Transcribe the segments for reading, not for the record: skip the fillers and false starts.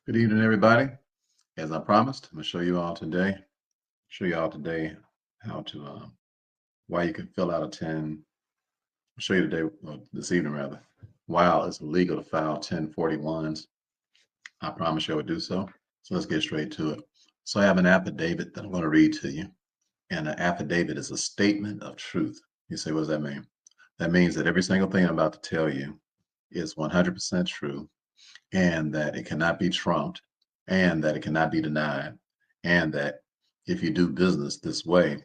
Good evening, everybody. As I promised, I'm gonna show you all today how to why you can fill out a 10. I'll show you today, this evening rather, while it's illegal to file 1041s. I promise you I would do so. So let's get straight to it. So I have an affidavit that I'm going to read to you, and an affidavit is a statement of truth. You say, what does that mean? That means that every single thing I'm about to tell you is 100% true, and that it cannot be trumped, and that it cannot be denied, and that if you do business this way,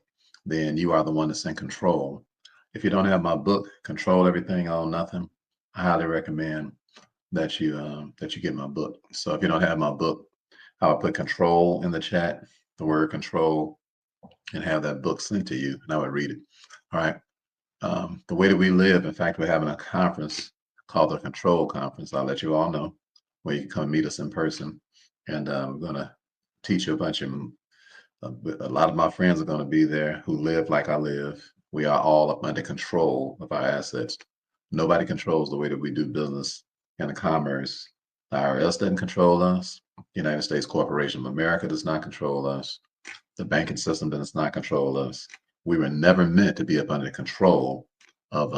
then you are the one that's in control. If you don't have my book, Control Everything, Own Nothing, I highly recommend that you get my book. So if you don't have my book, I will put control in the chat, the word control, and have that book sent to you, and I would read it. All right. The way that we live, in fact, we're having a conference called the Control Conference. I'll let you all know where you can come meet us in person. And I'm going to teach you a bunch of a lot of my friends are going to be there who live like I live. We are all up under control of our assets. Nobody controls the way that we do business and the commerce. The IRS doesn't control us. The United States Corporation of America does not control us. The banking system does not control us. We were never meant to be up under control of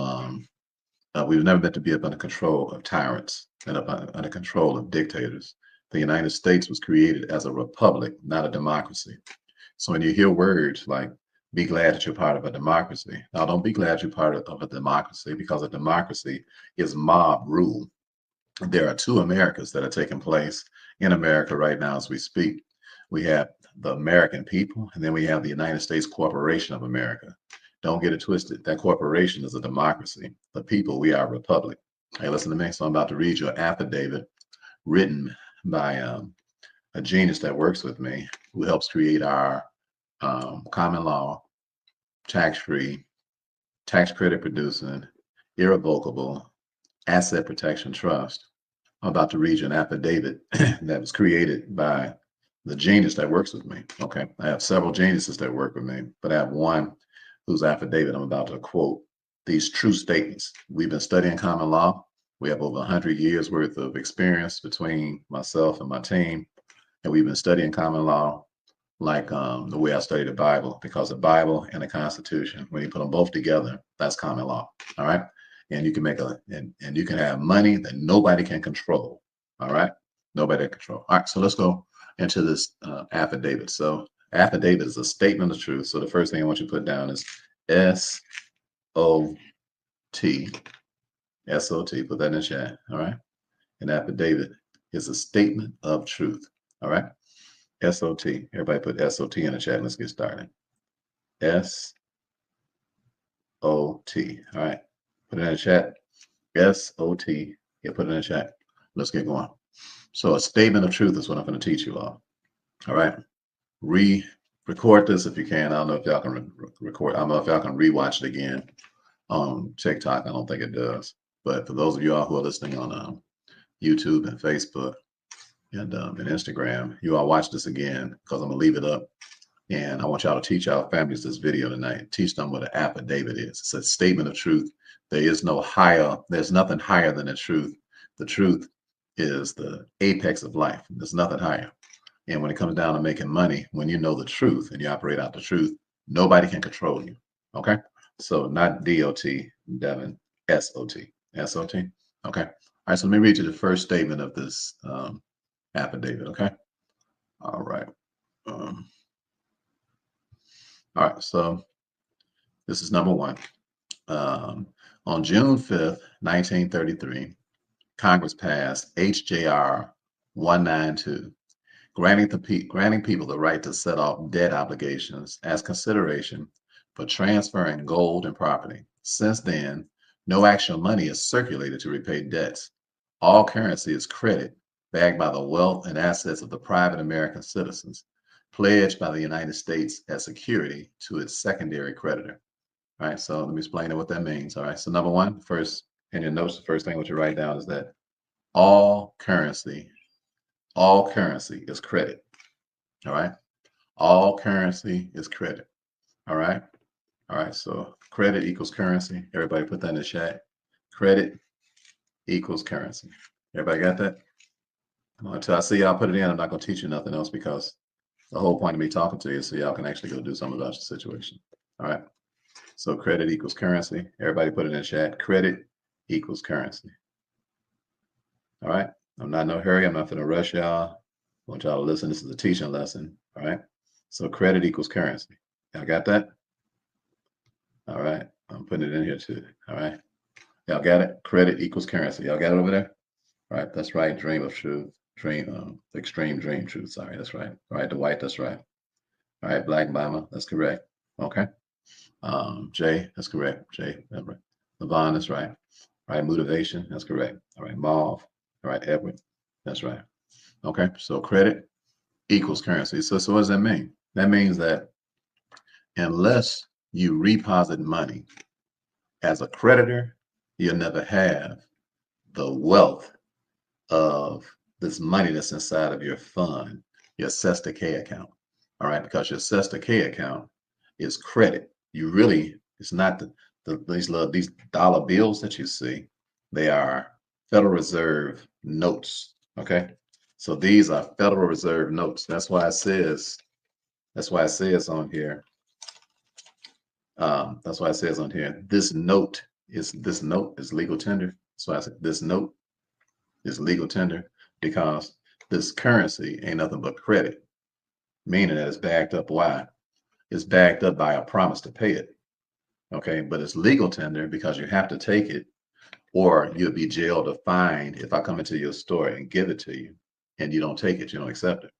we were never meant to be up under control of tyrants and up under control of dictators. The United States was created as a republic, not a democracy. So when you hear words like be glad that you're part of a democracy, now don't be glad you're part of a democracy, because a democracy is mob rule. There are two Americas that are taking place in America right now as we speak. We have the American people, and then we have the United States Corporation of America. Don't get it twisted. That corporation is a democracy. The people, we are a republic. Hey, listen to me. So I'm about to read you an affidavit written by a genius that works with me, who helps create our common law, tax-free, tax credit producing, irrevocable asset protection trust. I'm about to read you an affidavit that was created by the genius that works with me. Okay. I have several geniuses that work with me, but I have one whose affidavit I'm about to quote these true statements. We've been studying common law. We have over 100 years worth of experience between myself and my team. And we've been studying common law like the way I study the Bible, because the Bible and the Constitution, when you put them both together, that's common law. All right. And you can make and you can have money that nobody can control. All right. Nobody can control. All right. So let's go into this affidavit. So affidavit is a statement of truth. So the first thing I want you to put down is S-O-T. S-O-T. Put that in the chat. All right. An affidavit is a statement of truth. All right. S-O-T. Everybody put S-O-T in the chat. Let's get started. S-O-T. All right. Put it in the chat. S-O-T. Yeah, put it in the chat. Let's get going. So a statement of truth is what I'm going to teach you all. All right. Record this if you can. I don't know if y'all can record. I don't know if y'all can rewatch it again on TikTok. I don't think it does. But for those of you all who are listening on YouTube and Facebook and Instagram, you all watch this again, because I'm going to leave it up. And I want y'all to teach our families this video tonight. Teach them what an affidavit is. It's a statement of truth. There's nothing higher than the truth. The truth is the apex of life. There's nothing higher. And when it comes down to making money, when you know the truth and you operate out the truth, nobody can control you. Okay? So not D-O-T, Devin, S-O-T. S-O-T? Okay. All right, so let me read you the first statement of this affidavit, okay? All right. All right, so this is number one. On June 5th, 1933, Congress passed H.J.R. 192, granting people the right to set off debt obligations as consideration for transferring gold and property. Since then, no actual money is circulated to repay debts. All currency is credit backed by the wealth and assets of the private American citizens, pledged by the United States as security to its secondary creditor. All right, so let me explain what that means. All right, so number one, first in your notes, the first thing what you write down is that all currency is credit. All right, all currency is credit. All right, so credit equals currency. Everybody put that in the chat. Credit equals currency. Everybody got that? Until I see y'all put it in, I'm not going to teach you nothing else because the whole point of me talking to you is so y'all can actually go do something about your situation. All right. So credit equals currency. Everybody put it in the chat. Credit equals currency. All right. I'm not in no hurry. I'm not going to rush y'all. I want y'all to listen. This is a teaching lesson. All right. So credit equals currency. Y'all got that? All right. I'm putting it in here too. All right. Y'all got it? Credit equals currency. Y'all got it over there? All right. That's right. Dream of truth. Extreme dream truth. Sorry. That's right. All right. The white. That's right. All right. Black Mama. That's correct. Okay. Jay. That's correct. Jay. That's right. Levon. That's right. All right. Motivation. That's correct. All right. Mauve. All right. Edward. That's right. Okay. So credit equals currency. So what does that mean? That means that unless you reposit money as a creditor, you'll never have the wealth of this money that's inside of your fund, your Sesta K account. All right, because your Sesta K account is credit. You really, it's not these dollar bills that you see. They are Federal Reserve notes. Okay, so these are Federal Reserve notes. That's why it says. That's why it says on here. That's why it says on here. This note is legal tender. That's why I said this note is legal tender because this currency ain't nothing but credit, meaning that it's backed up. Why? It's backed up by a promise to pay it. Okay, but it's legal tender because you have to take it, or you'll be jailed or fined if I come into your store and give it to you and you don't take it, you don't accept it.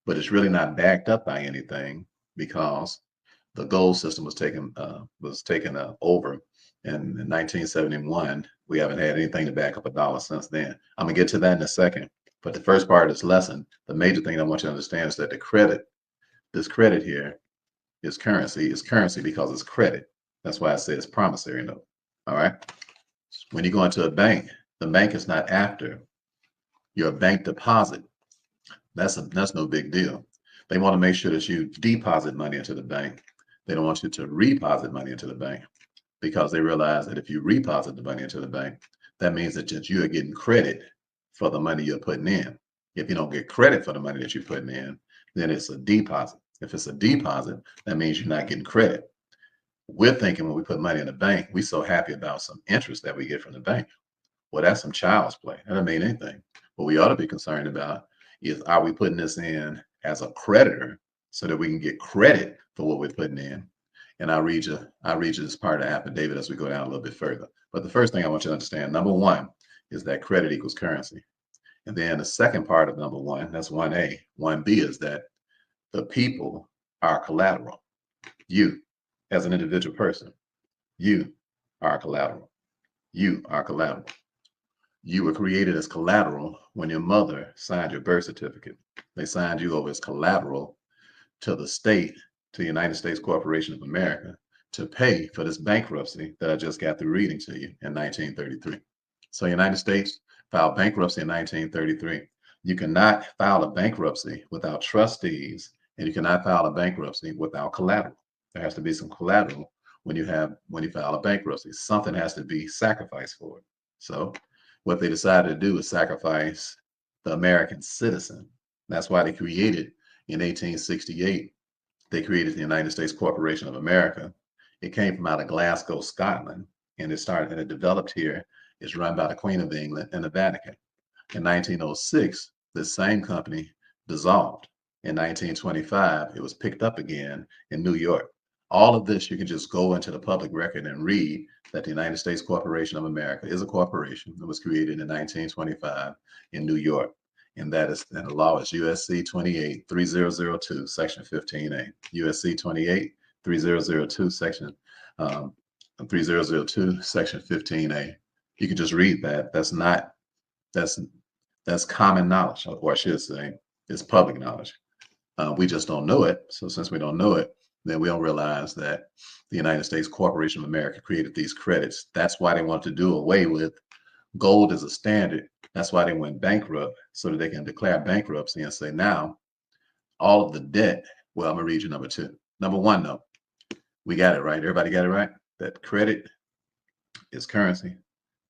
But it's really not backed up by anything because the gold system was taken over in 1971. We haven't had anything to back up a dollar since then. I'm gonna get to that in a second. But the first part of this lesson, the major thing I want you to understand is that this credit here is currency. It's currency because it's credit. That's why I say it's promissory note. All right. When you go into a bank, the bank is not after your bank deposit. That's no big deal. They want to make sure that you deposit money into the bank. They don't want you to reposit money into the bank because they realize that if you reposit the money into the bank, that means that you are getting credit for the money you're putting in. If you don't get credit for the money that you're putting in, then it's a deposit. If it's a deposit, that means you're not getting credit. We're thinking when we put money in the bank, we're so happy about some interest that we get from the bank. Well, that's some child's play. That doesn't mean anything. What we ought to be concerned about is, are we putting this in as a creditor so that we can get credit for what we're putting in? And I'll read you this part of the affidavit as we go down a little bit further. But the first thing I want you to understand, number one, is that credit equals currency. And then the second part of number one, that's 1A. 1B is that the people are collateral. You, as an individual person, you are collateral. You are collateral. You were created as collateral when your mother signed your birth certificate. They signed you over as collateral to the state, to the United States Corporation of America, to pay for this bankruptcy that I just got through reading to you in 1933. So United States filed bankruptcy in 1933. You cannot file a bankruptcy without trustees, and you cannot file a bankruptcy without collateral. There has to be some collateral when you file a bankruptcy. Something has to be sacrificed for it. So what they decided to do is sacrifice the American citizen. That's why they created in 1868, they created the United States Corporation of America. It came from out of Glasgow, Scotland, and it developed here. It's run by the Queen of England and the Vatican. In 1906, this same company dissolved. In 1925, it was picked up again in New York. All of this, you can just go into the public record and read that the United States Corporation of America is a corporation that was created in 1925 in New York. And the law is USC 28-3002, Section 15A. USC 28-3002, Section 3002, Section 15A. You can just read that. That's common knowledge, or I should say, it's public knowledge. We just don't know it. So since we don't know it, then we don't realize that the United States Corporation of America created these credits. That's why they want to do away with gold as a standard. That's why they went bankrupt, so that they can declare bankruptcy and say, now all of the debt. Well, I'm gonna read you number two. Number one, though, we got it right. Everybody got it right? That credit is currency,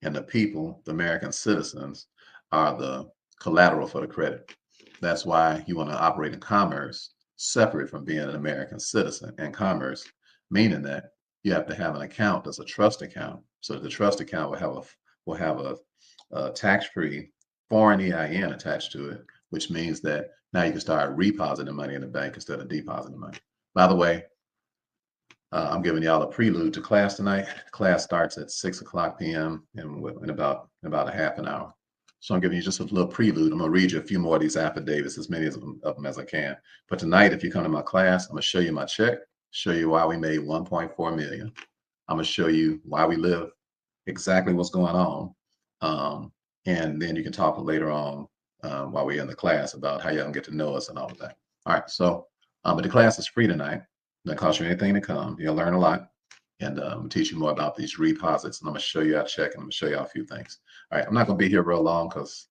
and the people, the American citizens, are the collateral for the credit. That's why you want to operate in commerce separate from being an American citizen. And commerce, meaning that you have to have an account that's a trust account. So the trust account will have a tax-free foreign EIN attached to it, which means that now you can start repositing money in the bank instead of depositing money. By the way, I'm giving y'all a prelude to class tonight. Class starts at 6:00 p.m. in about a half an hour. So I'm giving you just a little prelude. I'm gonna read you a few more of these affidavits, as many of them as I can. But tonight, if you come to my class, I'm gonna show you my check, show you why we made 1.4 million. I'm gonna show you why we live, exactly what's going on. And then you can talk later on while we're in the class about how y'all can get to know us and all of that. All right, so but the class is free tonight. Doesn't cost you anything to come. You'll learn a lot. And I'm teach you more about these reposits. And I'm going to show you our check and I'm going to show you a few things. All right, I'm not going to be here real long because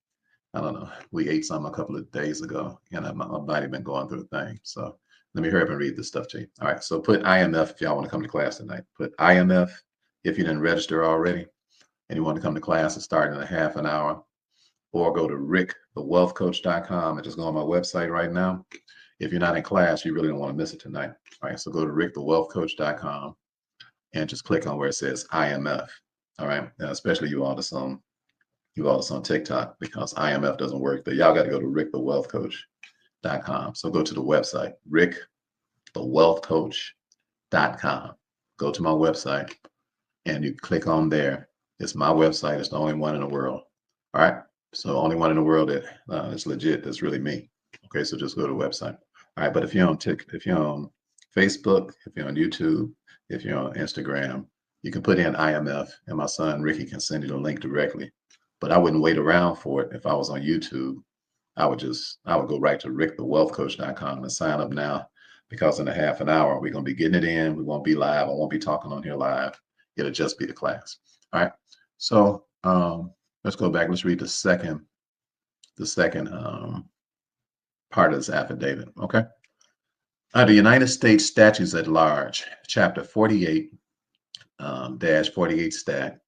I don't know. We ate some a couple of days ago and my body been going through a thing. So let me hurry up and read this stuff to you. All right, so put IMF if y'all want to come to class tonight. Put IMF if you didn't register already and you want to come to class and start in a half an hour, or go to rickthewealthcoach.com and just go on my website right now. If you're not in class, you really don't want to miss it tonight. All right, so go to rickthewealthcoach.com and just click on where it says IMF. All right, now, especially you all that's on TikTok, because IMF doesn't work. But y'all got to go to rickthewealthcoach.com. So go to the website, rickthewealthcoach.com. Go to my website and you click on there. It's my website. It's the only one in the world. All right, so only one in the world that is legit. That's really me. Okay, so just go to the website. All right, but if you're on Facebook, if you're on YouTube, if you're on Instagram, you can put in IMF and my son Ricky can send you the link directly. But I wouldn't wait around for it. If I was on YouTube, I would go right to rickthewealthcoach.com and sign up now, because in a half an hour, we're going to be getting it in. We won't be live. I won't be talking on here live. It'll just be the class. All right. So let's go back. Let's read the second part of this affidavit. Okay. Under United States Statutes at Large, Chapter 48, -48 Stat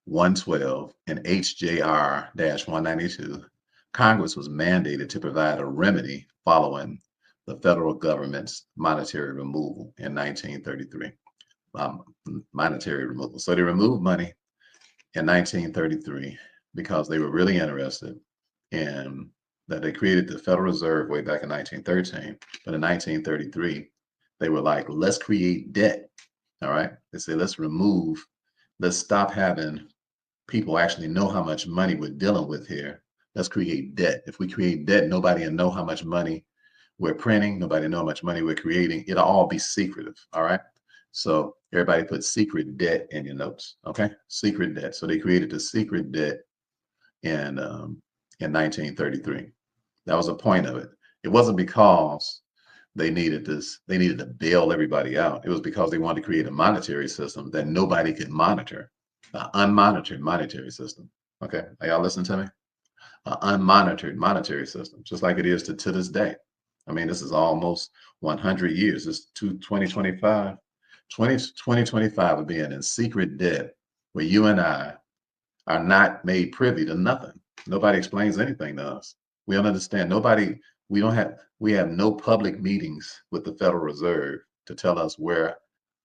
112 and HJR-192, Congress was mandated to provide a remedy following the federal government's monetary removal in 1933. Monetary removal. So they removed money in 1933 because they were really interested in that. They created the Federal Reserve way back in 1913, but in 1933, they were like, let's create debt. All right. They say, let's stop having people actually know how much money we're dealing with here. Let's create debt. If we create debt, nobody will know how much money we're printing. Nobody know how much money we're creating. It'll all be secretive. All right. So everybody put secret debt in your notes. Okay. Secret debt. So they created the secret debt in 1933. That was the point of it. It wasn't because they needed to bail everybody out. It was because they wanted to create a monetary system that nobody could monitor, an unmonitored monetary system. Okay, are y'all listening to me? An unmonitored monetary system, just like it is to this day. I mean, this is almost 100 years. It's 2025. 2025 of being in secret debt, where you and I are not made privy to nothing. Nobody explains anything to us. We don't understand. We have no public meetings with the Federal Reserve to tell us where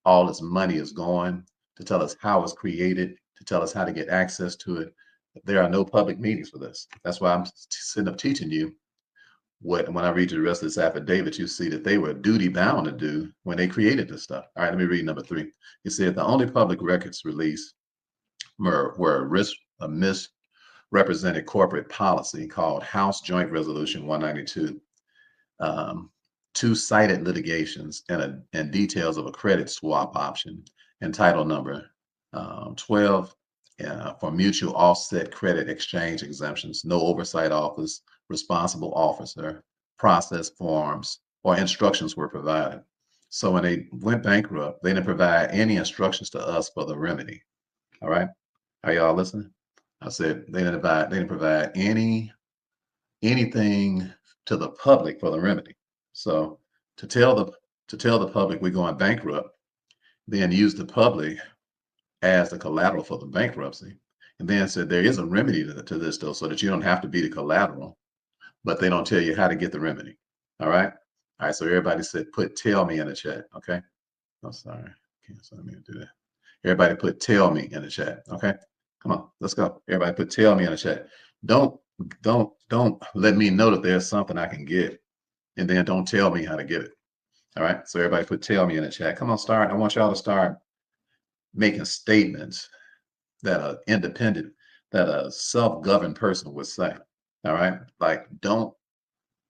all this money is going, to tell us how it's created, to tell us how to get access to it. There are no public meetings for this. That's why I'm sitting up teaching you when I read you the rest of this affidavit, you see that they were duty bound to do when they created this stuff. All right, let me read number 3. It said the only public records released were a misrepresented corporate policy called House Joint Resolution 192, 2 cited litigations, and details of a credit swap option, and title number 12 for mutual offset credit exchange exemptions. No oversight office, responsible officer, process forms, or instructions were provided. So when they went bankrupt, they didn't provide any instructions to us for the remedy. All right, are y'all listening? I said they didn't provide anything to the public for the remedy. So to tell the public we're going bankrupt, then use the public as the collateral for the bankruptcy, and then said there is a remedy to this though, so that you don't have to be the collateral. but they don't tell you how to get the remedy. All right. All right. So everybody said, put tell me in the chat. Okay. I'm sorry. Can't let me do that. Everybody put tell me in the chat. Okay. Come on, let's go. Everybody put tell me in the chat. Don't don't let me know that there's something I can get and then don't tell me how to get it. All right. So everybody put tell me in the chat. Come on, start. I want y'all to start making statements that are independent, that a self-governed person would say. All right. Like, don't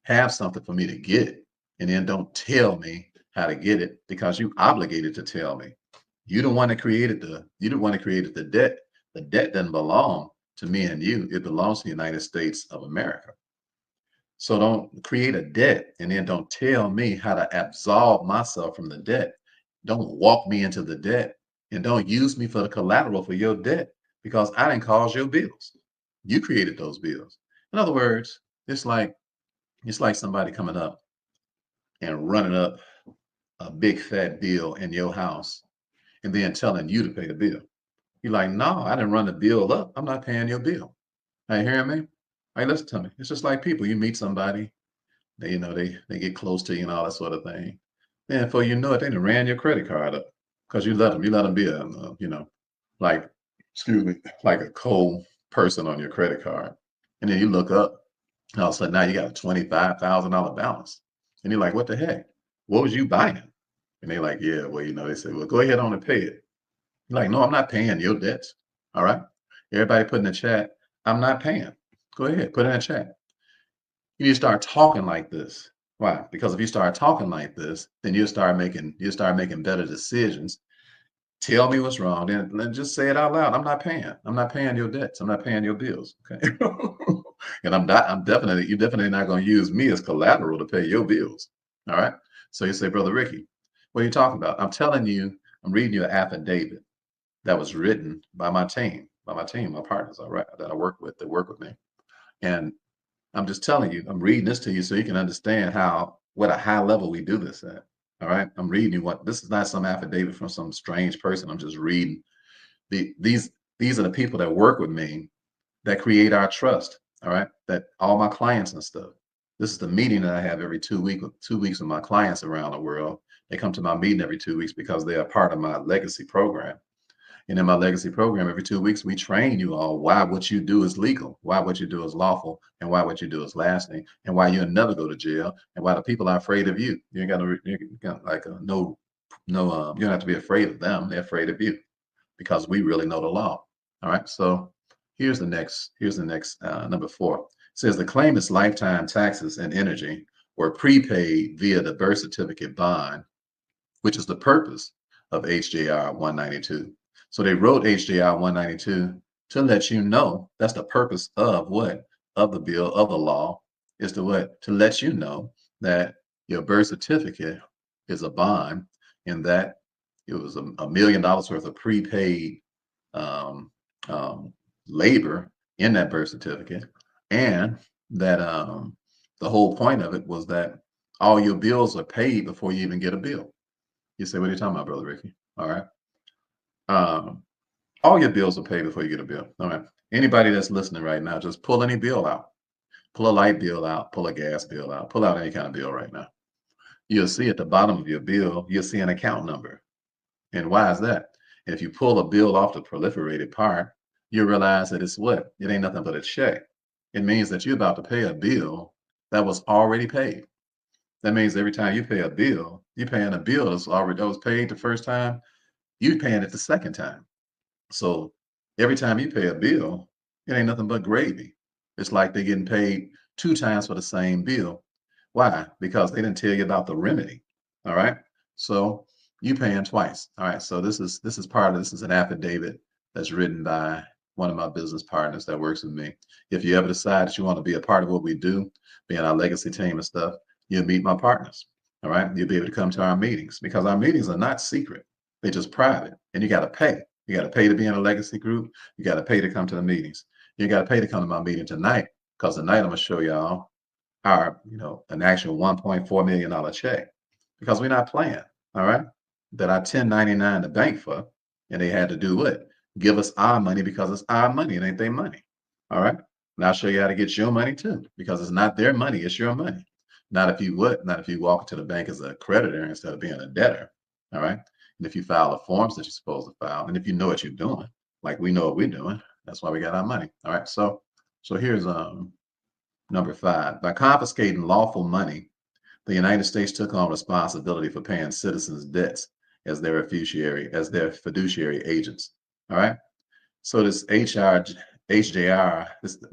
have something for me to get and then don't tell me how to get it because you obligated to tell me. You the one that created the debt. The debt doesn't belong to me and you. It belongs to the United States of America. So don't create a debt and then don't tell me how to absolve myself from the debt. Don't walk me into the debt and don't use me for the collateral for your debt because I didn't cause your bills. You created those bills. In other words, it's like somebody coming up and running up a big fat bill in your house and then telling you to pay the bill. You're like, no, I didn't run the bill up. I'm not paying your bill. Are you hearing me? Hey, listen to me. It's just like people. You meet somebody, they get close to you and all that sort of thing. Then before you know it, they done ran your credit card up because you let them be like, excuse me, like a cold person on your credit card. And then you look up, and all of a sudden now you got a $25,000 balance. And you're like, what the heck? What was you buying? And they're like, yeah, well, they say, well, go ahead on and pay it. You're like, no, I'm not paying your debts. All right. Everybody put in the chat, I'm not paying. Go ahead, put in the chat. You need to start talking like this. Why? Because if you start talking like this, then you'll start making better decisions. Tell me what's wrong. Then just say it out loud. I'm not paying. I'm not paying your debts. I'm not paying your bills. Okay. And you're definitely not going to use me as collateral to pay your bills. All right. So you say, Brother Ricky, what are you talking about? I'm telling you, I'm reading you an affidavit that was written by my team, my partners, all right, that I work with, that work with me. And I'm just telling you, I'm reading this to you so you can understand what a high level we do this at. All right. I'm reading you this is not some affidavit from some strange person. I'm just reading these are the people that work with me that create our trust. All right. That all my clients and stuff. This is the meeting that I have every 2 weeks with my clients around the world. They come to my meeting every 2 weeks because they are part of my legacy program. And in my legacy program, every 2 weeks, we train you all why what you do is legal, why what you do is lawful, and why what you do is lasting, and why you'll never go to jail, and why the people are afraid of you. You ain't got to, you got like you don't have to be afraid of them. They're afraid of you because we really know the law. All right. So here's the next number 4. It says the claim is lifetime taxes and energy were prepaid via the birth certificate bond, which is the purpose of HJR 192. So they wrote HJR 192 to let you know that's the purpose of what? Of the bill, of the law, is to what? To let you know that your birth certificate is a bond and that it was $1 million worth of prepaid um, um, labor in that birth certificate. And that the whole point of it was that all your bills are paid before you even get a bill. You say, what are you talking about, Brother Ricky? All right. Um, all your bills are paid before you get a bill. All right. Anybody that's listening right now, just pull any bill out. Pull a light bill out, pull a gas bill out, pull out any kind of bill right now. You'll see at the bottom of your bill, you'll see an account number. And why is that? If you pull a bill off the proliferated part, you realize that it's what? It ain't nothing but a check. It means that you're about to pay a bill that was already paid. That means every time you pay a bill, you're paying a bill that was paid the first time, you're paying it the second time. So every time you pay a bill, it ain't nothing but gravy. It's like they're getting paid 2 times for the same bill. Why? Because they didn't tell you about the remedy. All right. So you paying twice. All right. So this is an affidavit that's written by one of my business partners that works with me. If you ever decide that you want to be a part of what we do, being our legacy team and stuff, you'll meet my partners. All right. You'll be able to come to our meetings because our meetings are not secret. They're just private and you got to pay. You got to pay to be in a legacy group. You got to pay to come to the meetings. You got to pay to come to my meeting tonight because tonight I'm going to show y'all an actual $1.4 million check because we're not playing. All right. That I 1099 the bank for. And they had to do what? Give us our money because it's our money. It ain't their money. All right. And I'll show you how to get your money too, because it's not their money, it's your money. Not if you walk into the bank as a creditor instead of being a debtor. All right. And if you file the forms that you're supposed to file, and if you know what you're doing, like we know what we're doing, that's why we got our money. All right. So here's number 5. By confiscating lawful money, the United States took on responsibility for paying citizens' debts as their fiduciary agents. All right. So this HJR,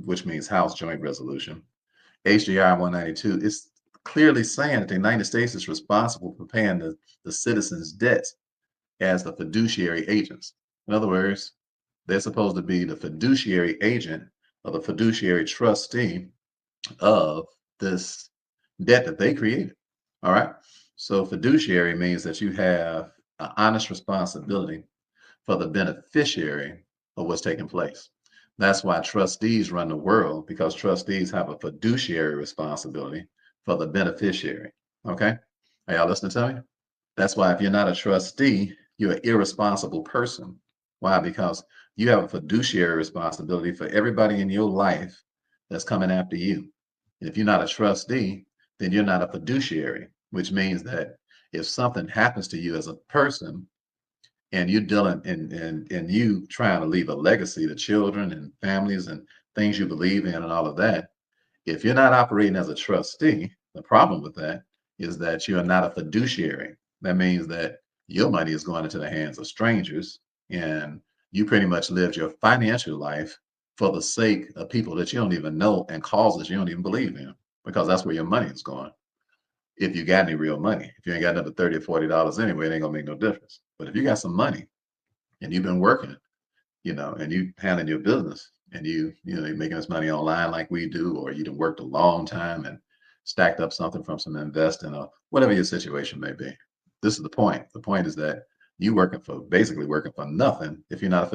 which means House Joint Resolution, HJR 192, is clearly saying that the United States is responsible for paying the citizens' debts as the fiduciary agents. In other words, they're supposed to be the fiduciary agent or the fiduciary trustee of this debt that they created. All right. So fiduciary means that you have an honest responsibility for the beneficiary of what's taking place. That's why trustees run the world, because trustees have a fiduciary responsibility for the beneficiary. Okay. Are y'all listening to me? That's why if you're not a trustee, you're an irresponsible person. Why? Because you have a fiduciary responsibility for everybody in your life that's coming after you. And if you're not a trustee, then you're not a fiduciary, which means that if something happens to you as a person and you're dealing and you trying to leave a legacy to children and families and things you believe in and all of that, if you're not operating as a trustee, the problem with that is that you are not a fiduciary. That means that your money is going into the hands of strangers, and you pretty much lived your financial life for the sake of people that you don't even know and causes you don't even believe in, because that's where your money is going. If you got any real money, if you ain't got another 30 or $40 anyway, it ain't gonna make no difference. But if you got some money and you've been working, and you handling your business and you're making this money online like we do, or you done worked a long time and stacked up something from some investing or whatever your situation may be. This is the point. The point is that you basically working for nothing if you're not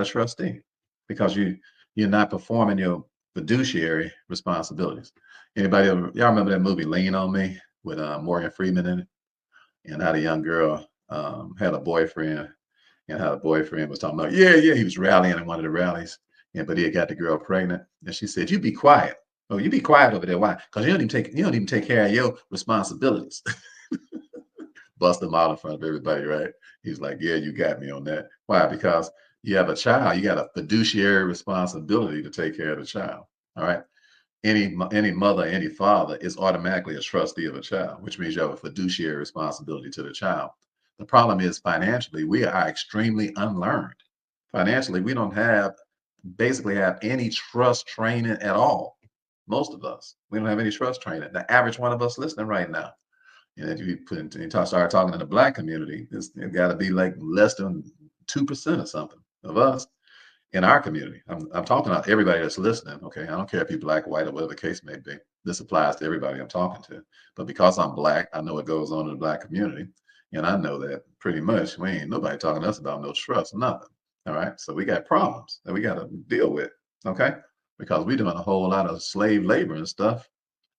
a trustee, because you're not performing your fiduciary responsibilities. Y'all remember that movie Lean on Me with Morgan Freeman in it, and how the young girl had a boyfriend, and how the boyfriend was talking about, yeah, he was rallying in one of the rallies, but he had got the girl pregnant, and she said, "You be quiet. Oh, you be quiet over there. Why? Because you don't even take care of your responsibilities." Bust him out in front of everybody, right? He's like, "Yeah, you got me on that." Why? Because you have a child. You got a fiduciary responsibility to take care of the child. All right. Any mother, any father is automatically a trustee of a child, which means you have a fiduciary responsibility to the child. The problem is financially, we are extremely unlearned. Financially, we don't basically have any trust training at all. Most of us, we don't have any trust training. The average one of us listening right now, and if start talking in the Black community, it's got to be like less than 2% or something of us in our community. I'm talking about everybody that's listening. Okay. I don't care if you're Black, white, or whatever the case may be. This applies to everybody I'm talking to. But because I'm Black, I know what goes on in the Black community. And I know that pretty much we ain't nobody talking to us about no trust, nothing. All right. So we got problems that we got to deal with. Okay. Because we're doing a whole lot of slave labor and stuff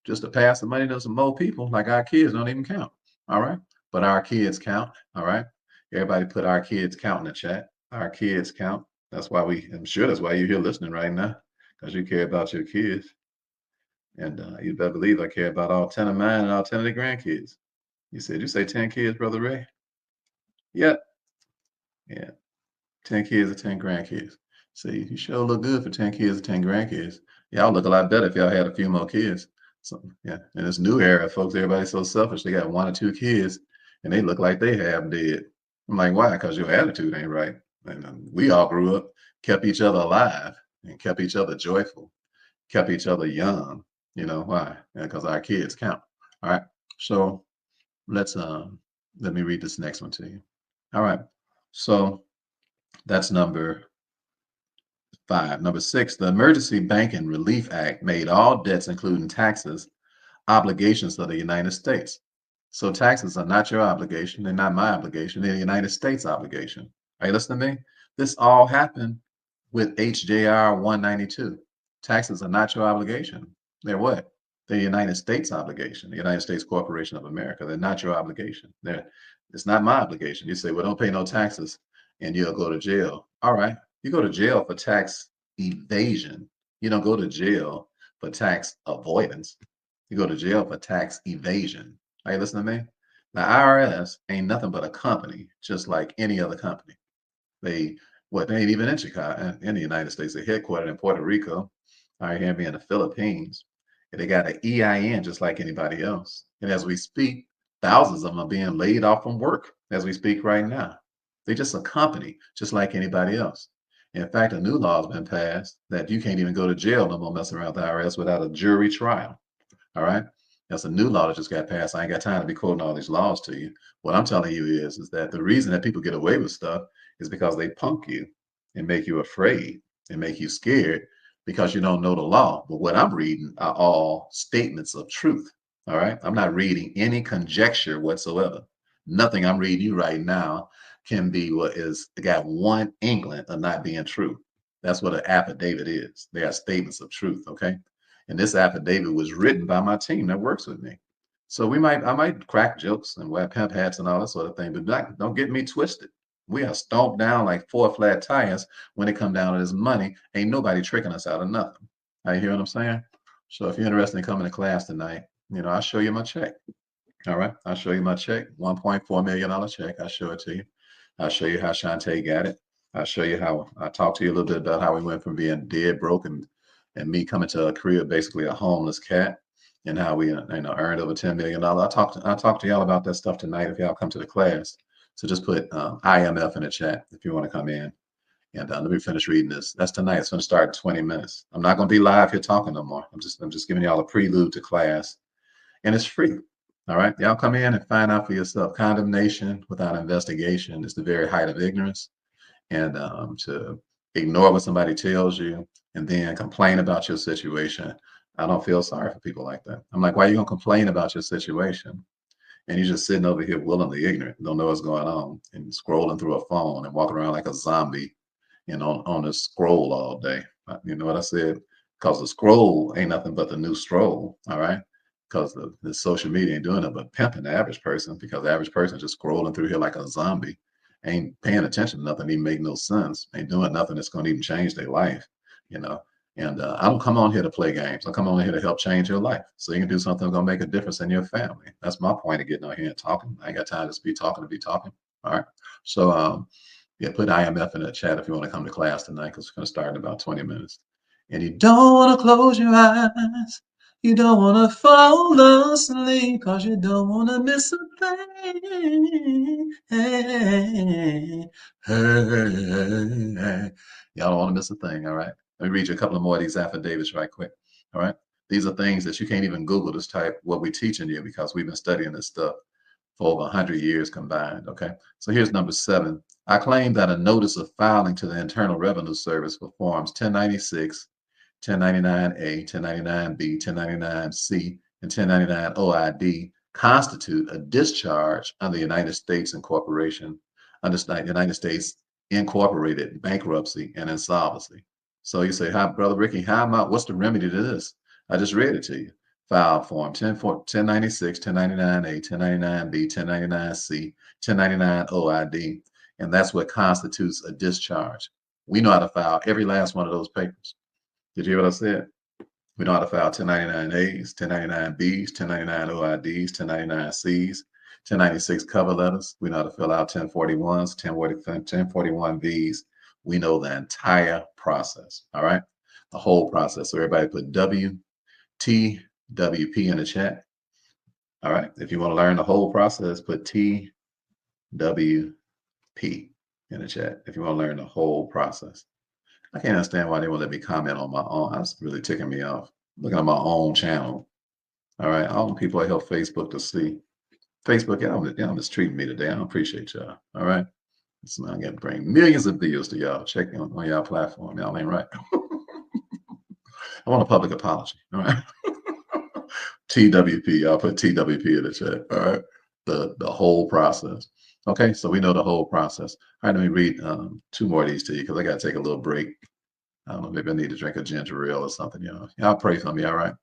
just to pass the money to some more people. Like our kids don't even count. All right. But our kids count. All right. Everybody put our kids count in the chat. Our kids count. I'm sure that's why you're here listening right now, because you care about your kids. And you better believe I care about all 10 of mine and all 10 of the grandkids. You say 10 kids, Brother Ray? Yep. Yeah. 10 kids or 10 grandkids. See, you sure look good for 10 kids or 10 grandkids. Y'all look a lot better if y'all had a few more kids. So, yeah. In this new era, folks, everybody's so selfish. They got 1 or 2 kids and they look like they have dead. I'm like, why? Because your attitude ain't right. And we all grew up, kept each other alive and kept each other joyful, kept each other young. You know why? Because our kids count. All right. So let me read this next one to you. All right. So that's number 5. Number 6, the Emergency Banking Relief Act made all debts, including taxes, obligations of the United States. So taxes are not your obligation. They're not my obligation. They're the United States obligation. Are you listening to me? This all happened with HJR 192. Taxes are not your obligation. They're what? They're the United States obligation, the United States Corporation of America. They're not your obligation. It's not my obligation. You say, well, don't pay no taxes and you'll go to jail. All right. You go to jail for tax evasion. You don't go to jail for tax avoidance. You go to jail for tax evasion. Are you listening to me? The IRS ain't nothing but a company, just like any other company. They they ain't even in Chicago in the United States. They're headquartered in Puerto Rico, out here in the Philippines. And they got an EIN just like anybody else. And as we speak, thousands of them are being laid off from work as we speak right now. They're just a company, just like anybody else. In fact, a new law has been passed that you can't even go to jail no more messing around with the IRS without a jury trial. All right. That's a new law that just got passed. I ain't got time to be quoting all these laws to you. What I'm telling you is that the reason that people get away with stuff is because they punk you and make you afraid and make you scared because you don't know the law. But what I'm reading are all statements of truth. All right. I'm not reading any conjecture whatsoever. Nothing I'm reading you right now can be what is got one inkling of not being true. That's what an affidavit is. They are statements of truth. Okay. And this affidavit was written by my team that works with me. So I might crack jokes and wear pimp hats and all that sort of thing, but don't get me twisted. We are stomped down like four flat tires when it come down to this money. Ain't nobody tricking us out of nothing. You hear what I'm saying? So if you're interested in coming to class tonight, I'll show you my check. All right. I'll show you my check, $1.4 million check. I'll show it to you. I'll show you how Shantae got it. I'll show you how I talked to you a little bit about how we went from being dead broke and me coming to a career, basically a homeless cat, and how we earned over $10 million. I'll talk to y'all about that stuff tonight if y'all come to the class. So just put IMF in the chat if you want to come in. And let me finish reading this. That's tonight. It's going to start in 20 minutes. I'm not going to be live here talking no more. I'm just giving y'all a prelude to class, and it's free. All right, y'all come in and find out for yourself. Condemnation without investigation is the very height of ignorance, and to ignore what somebody tells you and then complain about your situation. I don't feel sorry for people like that. I'm like, why are you gonna complain about your situation? And you're just sitting over here willingly ignorant, don't know what's going on, and scrolling through a phone and walking around like a zombie, on a scroll all day. You know what I said? Because the scroll ain't nothing but the new stroll. All right. Because the social media ain't doing it but pimping the average person, because the average person just scrolling through here like a zombie, ain't paying attention to nothing, even make no sense, ain't doing nothing that's going to even change their life, you know. And I don't come on here to play games. I come on here to help change your life so you can do something that's going to make a difference in your family. That's my point of getting on here and talking. I ain't got time to just be talking to be talking. All right. So, yeah, put IMF in the chat if you want to come to class tonight, because it's going to start in about 20 minutes. And you don't want to close your eyes. You don't want to fall asleep because you don't want to miss a thing. Hey, hey, hey. Y'all don't want to miss a thing, all right? Let me read you a couple of more of these affidavits right quick, all right? These are things that you can't even Google. This type what we're teaching you, because we've been studying this stuff for over 100 years combined, okay? So here's number 7. I claim that a notice of filing to the Internal Revenue Service for Forms 1096, 1099A, 1099B, 1099C, and 1099 OID constitute a discharge under United States Incorporation, under United States Incorporated bankruptcy and insolvency. So you say, "Hi, Brother Ricky, what's the remedy to this?" I just read it to you. File form 1096, 1099A, 1099B, 1099C, 1099 OID, and that's what constitutes a discharge. We know how to file every last one of those papers. Did you hear what I said? We know how to file 1099As, 1099Bs, 1099 OIDs, 1099Cs, 1096 cover letters. We know how to fill out 1041s, 1041Vs. We know the entire process. All right. The whole process. So everybody put TWP in the chat. All right. If you want to learn the whole process, put TWP in the chat. If you want to learn the whole process. I can't understand why they won't let me comment on my own. That's really ticking me off. Looking at my own channel. All right. All the people I help Facebook to see. Facebook, y'all mistreating me today. I don't appreciate y'all. All right. So I got to bring millions of videos to y'all. Check on y'all platform. Y'all ain't right. I want a public apology. All right. TWP. I'll put TWP in the chat. All right. The whole process. Okay. So we know the whole process. All right. Let me read 2 more of these to you, because I got to take a little break. I don't know, maybe I need to drink a ginger ale or something, Y'all pray for me, all right?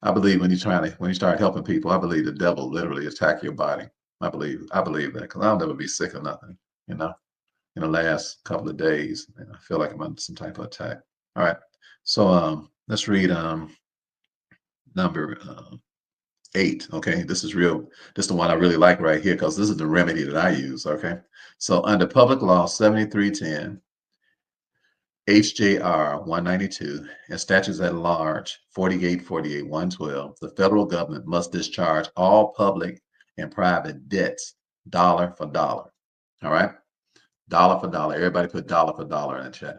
I believe when you start helping people, I believe the devil literally attack your body. I believe that, because I'll never be sick or nothing, In the last couple of days, I feel like I'm under some type of attack. All right. So Let's read number 8. Okay, this is real. This is the one I really like right here because this is the remedy that I use. Okay, so under Public Law 7310, HJR 192, and statutes at large 4848 112, the federal government must discharge all public and private debts dollar for dollar. All right, dollar for dollar. Everybody put dollar for dollar in the chat.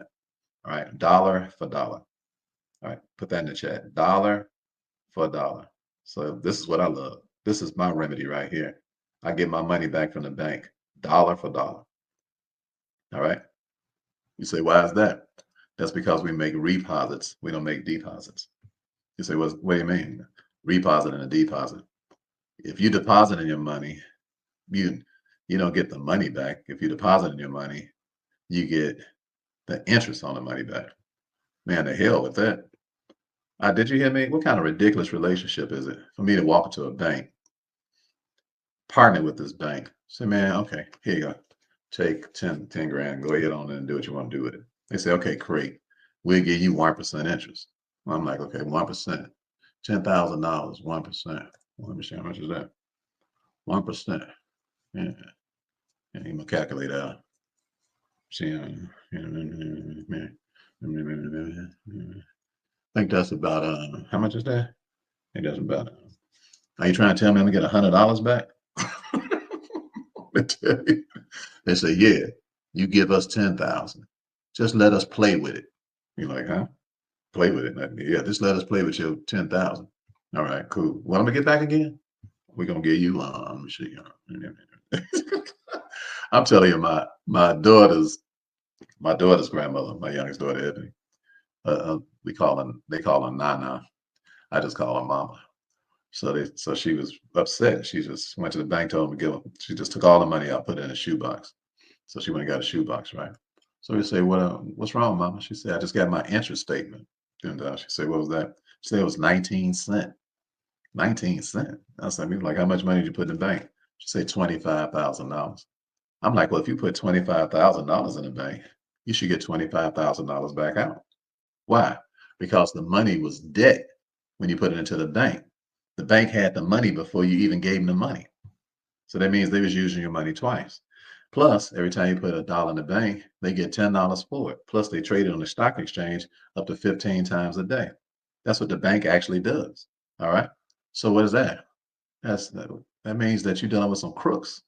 All right, dollar for dollar. All right, put that in the chat. Dollar for dollar. So this is what I love. This is my remedy right here. I get my money back from the bank, dollar for dollar. All right. You say, why is that? That's because we make reposits. We don't make deposits. You say, what do you mean? Reposit and a deposit. If you deposit in your money, you you don't get the money back. If you deposit in your money, you get the interest on the money back. Man, the hell with that. Did you hear me? What kind of ridiculous relationship is it for me to walk into a bank, partner with this bank, say, man, okay, here you go. Take 10 grand, go ahead on and do what you want to do with it. They say, okay, great. We'll give you 1% interest. Well, I'm like, okay, 1%, $10,000, 1%. Let me see, how much is that? 1%. Yeah. And you can calculate out. See, I think that's about, how much is that? I think that's about, are you trying to tell me I'm gonna get $100 back? They say, yeah, you give us 10,000. Just let us play with it. You're like, huh? Play with it. Yeah, just let us play with your 10,000. All right, cool. What I'm gonna get back again? We're gonna give you let me see. I'm telling you, my daughter's grandmother, my youngest daughter, Ebony. They call her Nana. I just call her Mama. So she was upset. She just went to the bank, told them to give them. She just took all the money out, put it in a shoebox. So she went and got a shoebox, right? So we say, what's wrong, Mama? She said, I just got my interest statement. And she said, what was that? She said it was 19 cents. 19 cents. I said, like, how much money did you put in the bank? She said $25,000. I'm like, well, if you put $25,000 in the bank, you should get $25,000 back out. Why? Because the money was debt when you put it into the bank. The bank had the money before you even gave them the money. So that means they was using your money twice. Plus, every time you put $1 in the bank, they get $10 for it. Plus, they trade it on the stock exchange up to 15 times a day. That's what the bank actually does. All right. So what is that? That means that you're dealing with some crooks.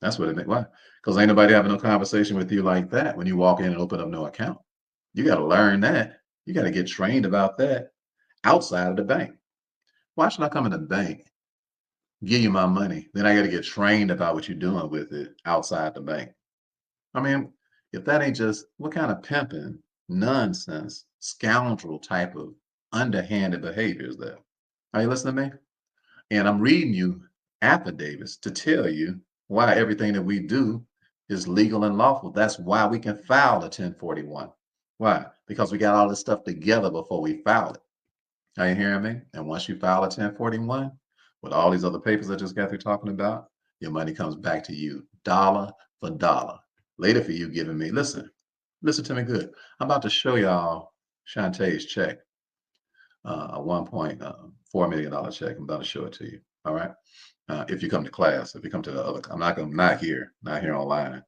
That's what it means. Why? Because ain't nobody having no conversation with you like that when you walk in and open up no account. You got to learn that. You got to get trained about that outside of the bank. Why should I come in the bank, give you my money, then I got to get trained about what you're doing with it outside the bank? I mean, if that ain't just what kind of pimping, nonsense, scoundrel type of underhanded behavior is that? Are you listening to me? And I'm reading you affidavits to tell you why everything that we do is legal and lawful. That's why we can file a 1041. Why? Because we got all this stuff together before we file it. Are you hearing me? And once you file a 1041 with all these other papers I just got through talking about, your money comes back to you dollar for dollar. Later for you giving me, listen to me good. I'm about to show y'all Shantae's check, a $1.4 million check. I'm about to show it to you. All right. If you come to class, if you come to the other, not here online.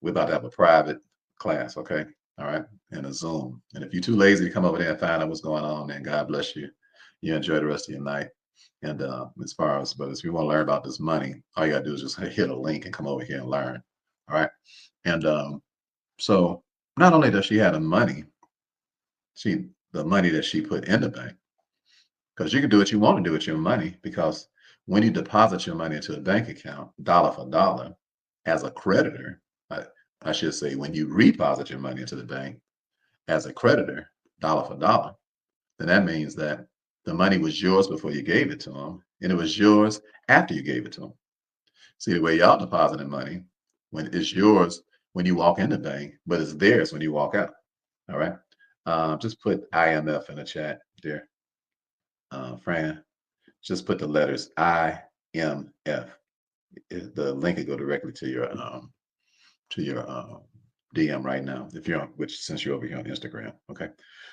We're about to have a private class. Okay. All right. And a Zoom. And if you're too lazy to come over there and find out what's going on, then God bless you. You enjoy the rest of your night. And but if you want to learn about this money, all you got to do is just hit a link and come over here and learn. All right. And so not only does she have the money that she put in the bank, because you can do what you want to do with your money, because when you deposit your money into a bank account, dollar for dollar, as a creditor, I should say, when you reposit your money into the bank as a creditor, dollar for dollar, then that means that the money was yours before you gave it to them, and it was yours after you gave it to them. See, the way y'all depositing money, when it's yours when you walk in the bank, but it's theirs when you walk out. All right. Just put IMF in the chat there. Fran, just put the letters IMF. The link will go directly to your DM right now if you're on, which since you're over here on Instagram. Okay.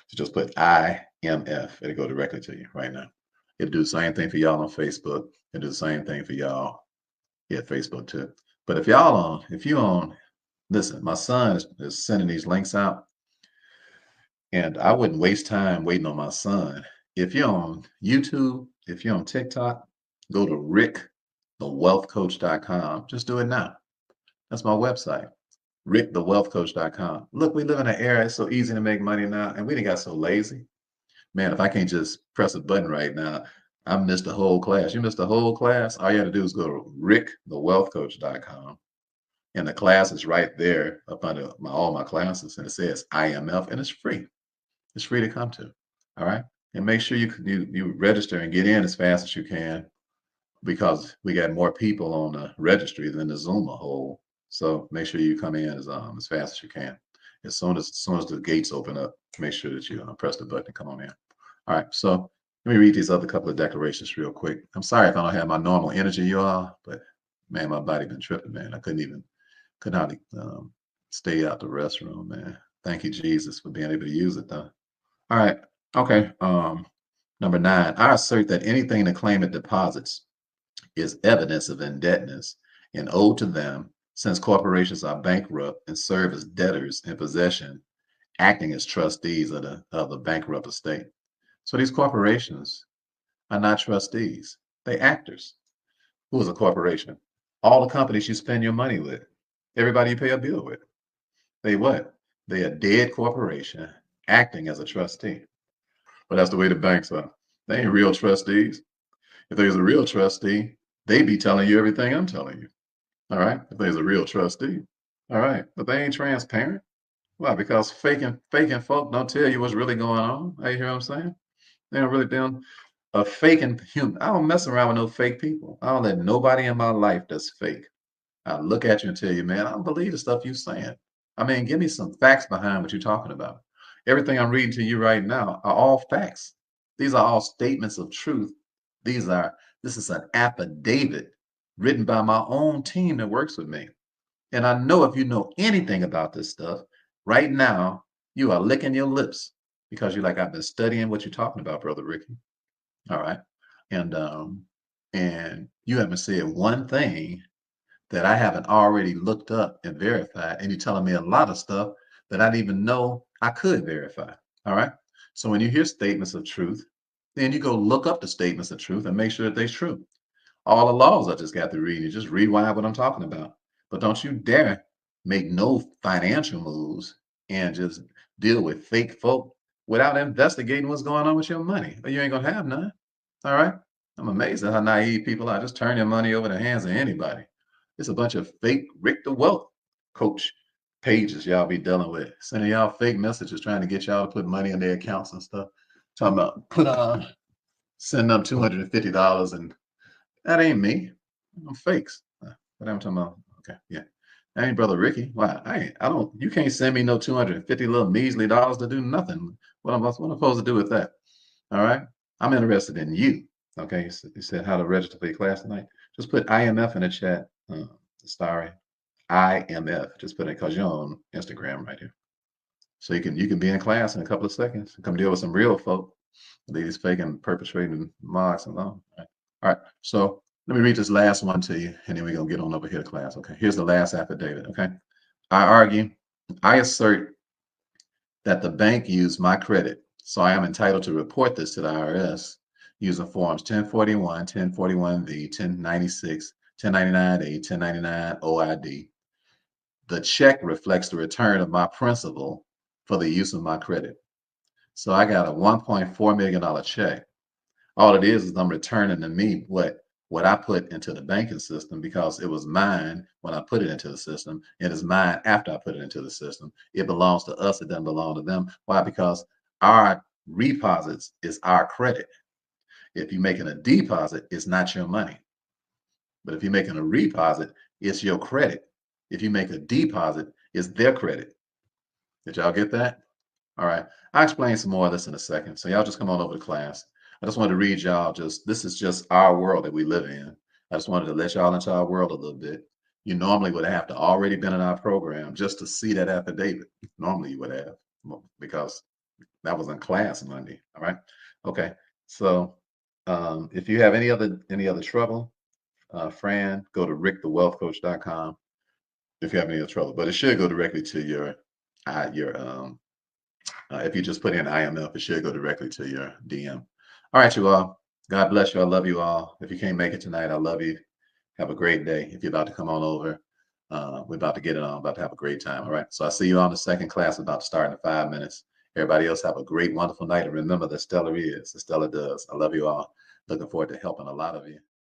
So just put IMF. It'll go directly to you right now. It'll do the same thing for y'all on Facebook. It'll do the same thing for y'all here at Facebook too. But if you on, listen, my son is sending these links out, and I wouldn't waste time waiting on my son. If you're on YouTube, if you're on TikTok, go to rickthewealthcoach.com. Just do it now. That's my website, rickthewealthcoach.com. Look, we live in an era, it's so easy to make money now, and we done got so lazy. Man, if I can't just press a button right now, I missed the whole class. You missed the whole class? All you have to do is go to rickthewealthcoach.com, and the class is right there up under all my classes, and it says IMF, and it's free. It's free to come to. All right. And make sure you register and get in as fast as you can, because we got more people on the registry than the Zoom a whole. So make sure you come in as fast as you can. As soon as the gates open up, make sure that you press the button and come on in. All right. So let me read these other couple of declarations real quick. I'm sorry if I don't have my normal energy, you all, but man, my body been tripping, man. I could not stay out the restroom, man. Thank you, Jesus, for being able to use it though. All right. Okay. Number 9, I assert that anything the claimant deposits is evidence of indebtedness and owed to them, since corporations are bankrupt and serve as debtors in possession, acting as trustees of the bankrupt estate. So these corporations are not trustees. They actors. Who is a corporation? All the companies you spend your money with. Everybody you pay a bill with. They what? They a dead corporation acting as a trustee. But that's the way the banks are. They ain't real trustees. If there's a real trustee, they'd be telling you everything I'm telling you. All right. If there's a real trustee. All right. But they ain't transparent. Why? Because faking folk don't tell you what's really going on. You hear what I'm saying? They don't really do a faking human. I don't mess around with no fake people. I don't let nobody in my life that's fake. I look at you and tell you, man, I don't believe the stuff you're saying. I mean, give me some facts behind what you're talking about. Everything I'm reading to you right now are all facts. These are all statements of truth. This is an affidavit written by my own team that works with me. And I know if you know anything about this stuff, right now, you are licking your lips because you're like, I've been studying what you're talking about, Brother Ricky. All right. And you haven't said one thing that I haven't already looked up and verified. And you're telling me a lot of stuff that I didn't even know I could verify. All right. So when you hear statements of truth, then you go look up the statements of truth and make sure that they're true. All the laws I just got to read, you just rewind what I'm talking about. But don't you dare make no financial moves and just deal with fake folk without investigating what's going on with your money. Or you ain't gonna have none. All right. I'm amazed at how naive people are. Just turn your money over the hands of anybody. It's a bunch of fake Rick the Wealth Coach pages y'all be dealing with, sending y'all fake messages trying to get y'all to put money in their accounts and stuff. Talking about send them $250, and that ain't me. I'm fakes. What I'm talking about? Okay, yeah. I ain't Brother Ricky. Why? I don't. You can't send me no 250 little measly dollars to do nothing. What am I supposed to do with that? All right. I'm interested in you. Okay. You said how to register for your class tonight. Just put IMF in the chat. Starry. IMF. Just put it because you're on Instagram right here. So you can be in class in a couple of seconds. Come deal with some real folk. These faking perpetrating mocks and all. All right. So let me read this last one to you, and then we're gonna get on over here to class. Okay. Here's the last affidavit. Okay. I assert that the bank used my credit, so I am entitled to report this to the IRS using forms 1041, 1041V, 1096, 1099A, 1099 OID. The check reflects the return of my principal for the use of my credit. So I got a $1.4 million check. All it is I'm returning to me what I put into the banking system, because it was mine when I put it into the system. It is mine after I put it into the system. It belongs to us. It doesn't belong to them. Why? Because our reposits is our credit. If you're making a deposit, it's not your money. But if you're making a reposit, it's your credit. If you make a deposit, it's their credit. Did y'all get that? All right. I'll explain some more of this in a second. So y'all just come on over to class. I just wanted to read y'all this is just our world that we live in. I just wanted to let y'all into our world a little bit. you normally would have to already been in our program just to see that affidavit. Normally you would have, because that was in class Monday. All right. Okay. So if you have any other trouble, Fran, go to rickthewealthcoach.com if you have any other trouble. But it should go directly to your if you just put in IMF, it should go directly to your DM. All right, you all. God bless you. I love you all. If you can't make it tonight, I love you. Have a great day. If you're about to come on over, we're about to get it on, about to have a great time. All right. So I see you on the second class about to start in 5 minutes. Everybody else have a great, wonderful night. And remember that Stella is, Stella does. I love you all. Looking forward to helping a lot of you.